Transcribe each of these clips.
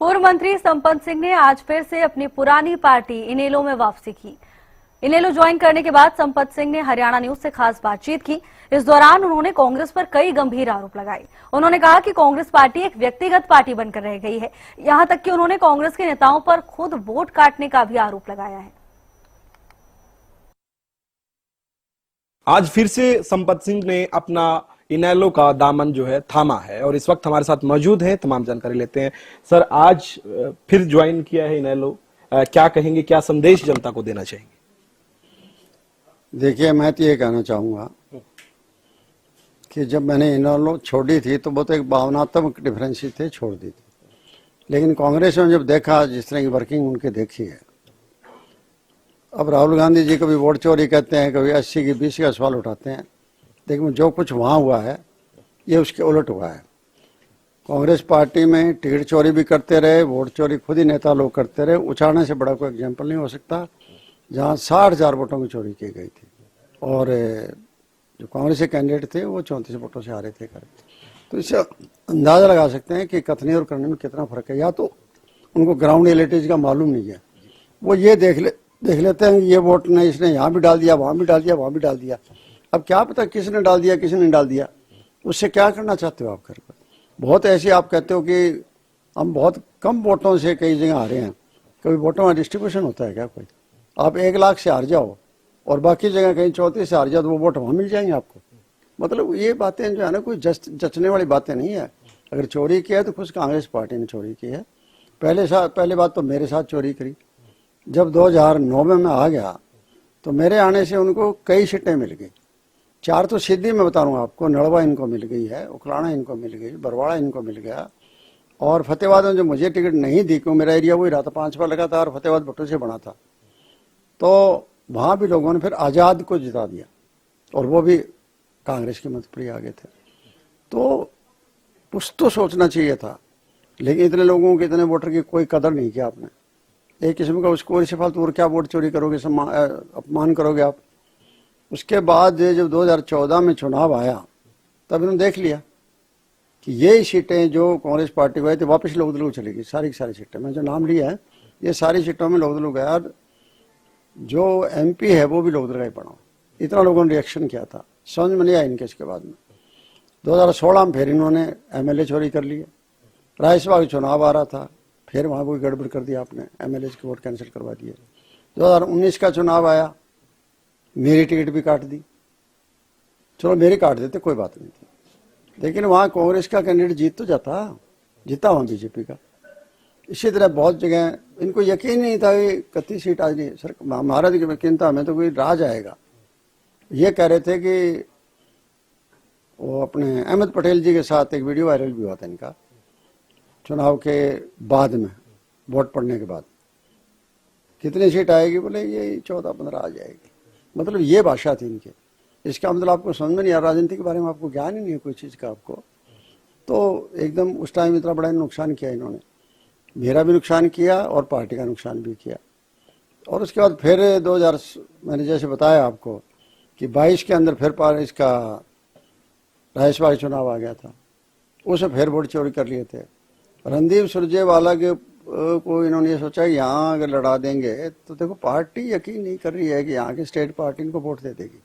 पूर्व मंत्री संपत सिंह ने आज फिर से अपनी पुरानी पार्टी इनेलो में वापसी की। इनेलो ज्वाइन करने के बाद संपत सिंह ने हरियाणा न्यूज से खास बातचीत की। इस दौरान उन्होंने कांग्रेस पर कई गंभीर आरोप लगाए। उन्होंने कहा कि कांग्रेस पार्टी एक व्यक्तिगत पार्टी बनकर रह गई है। यहां तक कि उन्होंने कांग्रेस के नेताओं पर खुद वोट काटने का भी आरोप लगाया है। आज फिर से संपत सिंह ने अपना इनेलो का दामन जो है थामा है और इस वक्त हमारे साथ मौजूद हैं। तमाम जानकारी लेते हैं। सर, आज फिर ज्वाइन किया है इनेलो, क्या कहेंगे, क्या संदेश जनता को देना चाहेंगे? देखिए, मैं तो ये कहना चाहूंगा कि जब मैंने इनेलो छोड़ी थी तो बहुत एक भावनात्मक डिफरेंस थे, छोड़ दी थी। लेकिन कांग्रेस में जब देखा जिस तरह की वर्किंग उनकी देखी है, अब राहुल गांधी जी कभी वोट चोरी कहते हैं, कभी 80 की 20 का सवाल उठाते हैं, लेकिन जो कुछ वहाँ हुआ है ये उसके उलट हुआ है। कांग्रेस पार्टी में टिकट चोरी भी करते रहे, वोट चोरी खुद ही नेता लोग करते रहे। उछाड़ने से बड़ा कोई एग्जाम्पल नहीं हो सकता जहाँ 60,000 वोटों की चोरी की गई थी और जो कांग्रेस के कैंडिडेट थे वो 34 वोटों से हारे थे। तो इससे अंदाजा लगा सकते हैं कि कथनी और करने में कितना फर्क है। या तो उनको ग्राउंड रियलिटीज का मालूम नहीं है, वो ये देख लेते हैं कि ये वोट ने इसने यहाँ भी डाल दिया, वहाँ भी डाल दिया, वहाँ भी डाल दिया। अब क्या पता किसने डाल दिया, किसने नहीं डाल दिया, उससे क्या करना चाहते हो आप करके? बहुत ऐसे आप कहते हो कि हम बहुत कम वोटों से कई जगह हारे हैं। कभी वोटों का डिस्ट्रीब्यूशन होता है क्या कोई? आप 1 लाख से हार जाओ और बाकी जगह कहीं 34 से हार जाओ तो वो वोट वहाँ मिल जाएंगे आपको। मतलब ये बातें जो है ना, कोई जचने वाली बातें नहीं है। अगर चोरी की है तो खुद कांग्रेस पार्टी ने चोरी की है। पहले बात तो मेरे साथ चोरी करी। जब 2009 में मैं आ गया तो मेरे आने से उनको कई सीटें मिल गई। 4 तो सीधी मैं बता दूंगा आपको, नड़वा इनको मिल गई है, उखलाना इनको मिल गई, बरवाड़ा इनको मिल गया। और फतेहाबाद में जो मुझे टिकट नहीं दी, क्योंकि मेरा एरिया वही रहा था, 5 बार लगा था और फतेहाबाद भट्टू से बना था, तो वहाँ भी लोगों ने फिर आज़ाद को जिता दिया और वो भी कांग्रेस के मत पर ही आ गए थे। तो कुछ तो सोचना चाहिए था, लेकिन इतने लोगों के, इतने वोटर की कोई कदर नहीं किया आपने। एक किस्म का उसको से फालतू और क्या वोट चोरी करोगे, अपमान करोगे आप। उसके बाद जब 2014 में चुनाव आया तब इन्होंने देख लिया कि ये सीटें जो कांग्रेस पार्टी को आई थी वापस लोकदल चली गई। सारी की सारी सीटें, मैं जो नाम लिया है ये सारी सीटों में लोकदल गया और जो MP है वो भी लोकदल का ही पड़ा। इतना लोगों ने रिएक्शन किया था, समझ में नहीं आया इनके। इसके बाद में 2016 में फिर इन्होंने MLA चोरी कर लिए। राज्यसभा का चुनाव आ रहा था, फिर वहाँ कोई गड़बड़ कर दिया आपने, MLA के वोट कैंसिल करवा दिए। 2019 का चुनाव आया, मेरी टिकट भी काट दी। चलो मेरी काट देते, कोई बात नहीं थी, लेकिन वहाँ कांग्रेस का कैंडिडेट जीत तो जीता वहाँ BJP का। इसी तरह बहुत जगह इनको यकीन नहीं था कि 31 सीट आज नहीं सर, महाराज की यकीन था हमें तो कोई राज आएगा। ये कह रहे थे कि वो अपने अहमद पटेल जी के साथ एक वीडियो वायरल भी हुआ था इनका चुनाव के बाद में, वोट पड़ने के बाद, कितनी सीट आएगी, बोले ये 14-15 आ जाएगी। मतलब ये भाषा थी इनकी। इसका मतलब आपको समझ में नहीं आ, राजनीति के बारे में आपको ज्ञान ही नहीं है कोई चीज़ का आपको। तो एकदम उस टाइम इतना बड़ा नुकसान किया इन्होंने, मेरा भी नुकसान किया और पार्टी का नुकसान भी किया। और उसके बाद फिर 2000 मैंने जैसे बताया आपको कि 22 के अंदर फिर इसका राज्यसभा चुनाव आ गया था, उसमें फिर वोट चोरी कर लिए थे। रणदीप सुरजेवाला के को इन्होंने ये सोचा कि यहाँ अगर लड़ा देंगे तो देखो पार्टी यकीन नहीं कर रही है कि यहाँ की स्टेट पार्टी इनको वोट दे देगी।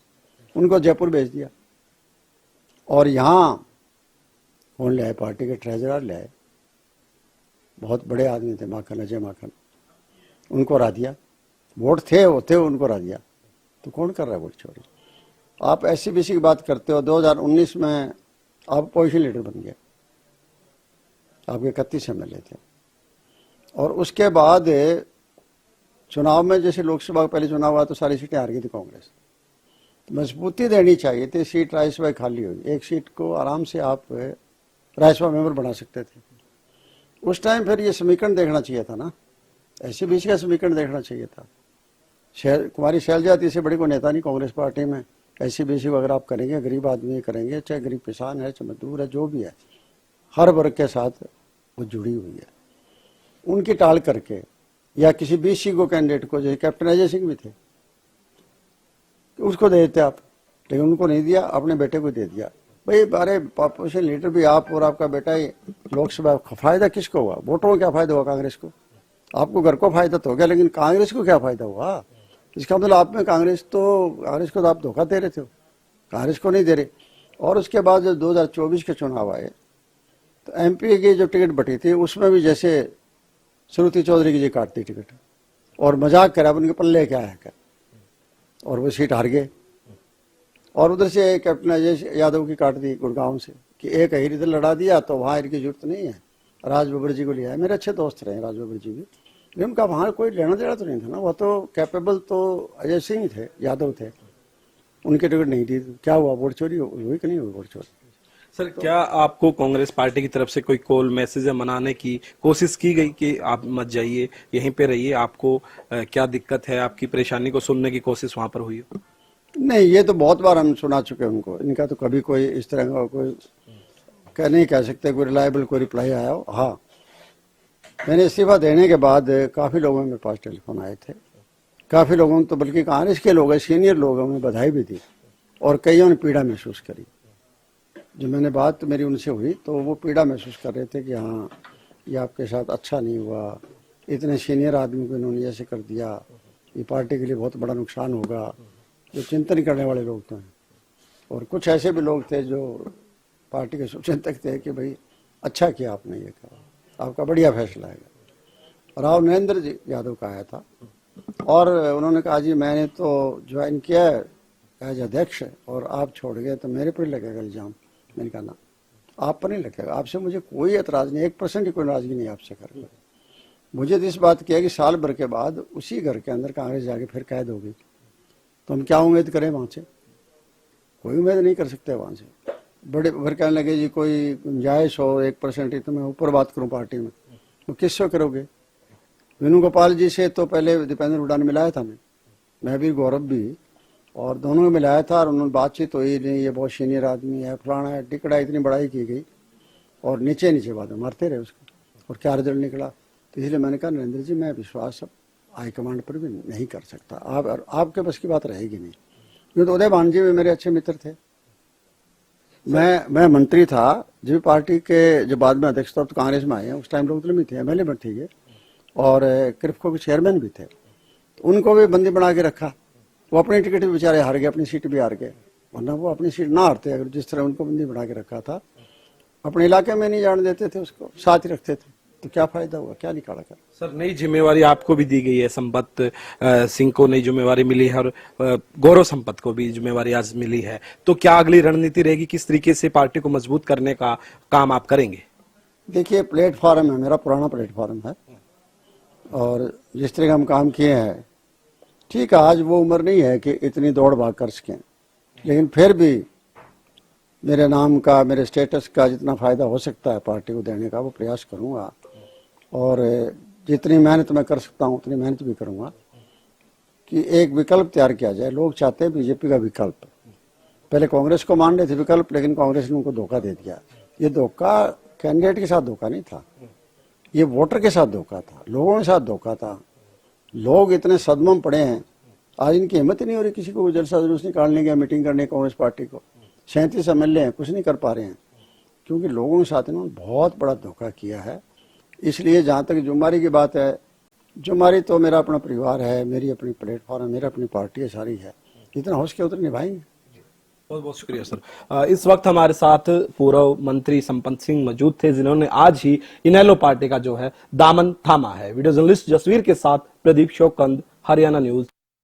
उनको जयपुर भेज दिया और यहाँ कौन ले आए, पार्टी के ट्रेजरर ले आए, बहुत बड़े आदमी थे, माखन, अजय माखन, उनको हरा दिया। वोट थे उनको हरा दिया। तो कौन कर रहा है वोट चोरी? आप SC-BC की बात करते हो, 2019 में आप पोजिशन लीडर बन गए, आपके 31 MLA थे। और उसके बाद चुनाव में जैसे लोकसभा का पहले चुनाव हुआ तो सारी सीटें हार गई थी कांग्रेस। तो मजबूती देनी चाहिए थी, सीट राज्यसभा खाली हुई, एक सीट को आराम से आप राज्यसभा मेंबर बना सकते थे। उस टाइम फिर ये समीकरण देखना चाहिए था ना, SC-BC का समीकरण देखना चाहिए था। कुमारी शैलजा से बड़ी कोई नेता नहीं कांग्रेस पार्टी में। SC-BC को अगर आप करेंगे, गरीब आदमी करेंगे, चाहे गरीब किसान है, चाहे मजदूर है, जो भी है, हर वर्ग के साथ वो जुड़ी हुई है। उनकी टाल करके या किसी BC को कैंडिडेट को, जैसे कैप्टन अजय सिंह भी थे, उसको दे देते आप, लेकिन उनको नहीं दिया, अपने बेटे को दे दिया। भाई अरे अपोजिशन लीडर भी आप और आपका बेटा ही लोकसभा, फायदा किसको हुआ? वोटों को क्या फायदा हुआ कांग्रेस को? आपको घर को फायदा तो हो गया, लेकिन कांग्रेस को क्या फायदा हुआ? इसका मतलब आप में कांग्रेस को तो आप धोखा दे रहे थे, कांग्रेस को नहीं दे रहे। और उसके बाद जब 2024 के चुनाव आए तो एमपी की जो टिकट बटी थी उसमें भी जैसे श्रुति चौधरी की जी काटती टिकट और मजाक करा उनके पल्ले क्या है क्या, और वो सीट हार गए। और उधर से कैप्टन अजय यादव की काट दी गुड़गांव से कि एक अहिर इधर लड़ा दिया तो वहाँ इनकी जरूरत नहीं है, राज बब्बर जी को लिया है। मेरे अच्छे दोस्त रहे राज बब्बर जी भी, लेकिन उनका वहाँ कोई लेना देना तो नहीं था ना, वो तो कैपेबल तो अजय सिंह ही थे, यादव थे, उनकी टिकट नहीं दी। क्या हुआ? वोट चोरी हुई कि नहीं हुई वोट चोरी? सर क्या आपको कांग्रेस पार्टी की तरफ से कोई कॉल मैसेज मनाने की कोशिश की गई कि आप मत जाइए, यहीं पे रहिए, आपको क्या दिक्कत है, आपकी परेशानी को सुनने की कोशिश वहां पर हुई हो? नहीं, ये तो बहुत बार हम सुना चुके हैं उनको, इनका तो कभी कोई इस तरह का कोई नहीं कह सकते कोई रिलायबल कोई रिप्लाई आया हो। हाँ, मैंने इस्तीफा देने के बाद काफ़ी लोगों के पास टेलीफोन आए थे, काफ़ी लोगों ने तो बल्कि कांग्रेस के लोग सीनियर लोग उन्हें बधाई भी दी और कईयों ने पीड़ा महसूस करी। जो मैंने बात मेरी उनसे हुई तो वो पीड़ा महसूस कर रहे थे कि हाँ ये आपके साथ अच्छा नहीं हुआ, इतने सीनियर आदमी को इन्होंने ऐसे कर दिया, ये पार्टी के लिए बहुत बड़ा नुकसान होगा। जो चिंतन करने वाले लोग तो हैं, और कुछ ऐसे भी लोग थे जो पार्टी के शुभचिंतक थे कि भाई अच्छा किया आपने ये कहा, आपका बढ़िया फैसला है। राव नरेंद्र जी यादव का आया था और उन्होंने कहा जी मैंने तो ज्वाइन किया एज अध्यक्ष और आप छोड़ गए तो मेरे पर लगेगा इल्जाम। मैंने कहा ना, आप पर नहीं लगेगा, आपसे मुझे कोई एतराज़ नहीं, 1% की कोई नाराजगी नहीं आपसे करेगा। मुझे तो इस बात की है कि साल भर के बाद उसी घर के अंदर कांग्रेस जाके फिर कैद होगी तो हम क्या उम्मीद करें वहाँ से? कोई उम्मीद नहीं कर सकते वहाँ से। बड़े फिर कहने लगे जी कोई गुंजाइश हो 1% ही तो मैं ऊपर बात करूँ पार्टी में, तो किससे करोगे? वेणुगोपाल जी से तो पहले दीपेंद्र हुड्डा ने मिलाया था, मैं भी गौरव भी, और दोनों में मिलाया था और उन्होंने बातचीत हुई नहीं, ये बहुत सीनियर आदमी है, फलाना है, टिकड़ा, इतनी बड़ाई की गई और नीचे नीचे बात मारते रहे उसको, और क्या रिजल्ट निकला। तो इसलिए मैंने कहा नरेंद्र जी मैं विश्वास अब हाईकमांड पर भी नहीं कर सकता, आपके बस की बात रहेगी नहीं। क्योंकि तो उदय भान जी भी मेरे अच्छे मित्र थे, मैं मंत्री था जब पार्टी के, जब बाद में अध्यक्ष तो कांग्रेस में आए हैं, उस टाइम लोग भी थे, एमएलए में थे और क्रिप्को के चेयरमैन भी थे, तो उनको भी बंदी बना के रखा। वो अपनी टिकट भी बेचारे हार गए, अपनी सीट भी हार गए, वरना वो अपनी सीट ना हारते अगर जिस तरह उनको बंदी बना के रखा था। अपने इलाके में नहीं जाने देते थे, उसको साथ ही रखते थे, तो क्या फायदा हुआ, क्या निकाला कर? सर नई जिम्मेवारी आपको भी दी गई है, संपत सिंह को नई जिम्मेवारी मिली है और गौरव संपत को भी जिम्मेवारी आज मिली है, तो क्या अगली रणनीति रहेगी, किस तरीके से पार्टी को मजबूत करने का काम आप करेंगे? देखिए प्लेटफॉर्म है, मेरा पुराना प्लेटफॉर्म है और जिस तरह का हम काम किए हैं, ठीक है आज वो उम्र नहीं है कि इतनी दौड़ भाग कर सकें, लेकिन फिर भी मेरे नाम का, मेरे स्टेटस का जितना फायदा हो सकता है पार्टी को देने का वो प्रयास करूंगा और जितनी मेहनत मैं कर सकता हूं उतनी मेहनत भी करूंगा कि एक विकल्प तैयार किया जाए। लोग चाहते हैं बीजेपी का विकल्प, पहले कांग्रेस को मान रहे थे विकल्प, लेकिन कांग्रेस ने उनको धोखा दे दिया। ये धोखा कैंडिडेट के साथ धोखा नहीं था, ये वोटर के साथ धोखा था, लोगों के साथ धोखा था। लोग इतने सदमे में पड़े हैं, आज इनकी हिम्मत ही नहीं हो रही किसी को जलसा जुलूस निकालने की, मीटिंग करने कांग्रेस पार्टी को। 37 एमएलए हैं, कुछ नहीं कर पा रहे हैं क्योंकि लोगों के साथ इन्होंने बहुत बड़ा धोखा किया है। इसलिए जहाँ तक जुम्मारी की बात है, जुम्मारी तो मेरा अपना परिवार है, मेरी अपनी प्लेटफॉर्म है, मेरा अपनी पार्टी है, सारी है, जितना हो सके उतना निभाएंगे। बहुत बहुत शुक्रिया सर। इस वक्त हमारे साथ पूर्व मंत्री संपत सिंह मौजूद थे, जिन्होंने आज ही इनेलो पार्टी का जो है दामन थामा है। वीडियो जर्नलिस्ट जसवीर के साथ प्रदीप शोकंद, हरियाणा न्यूज।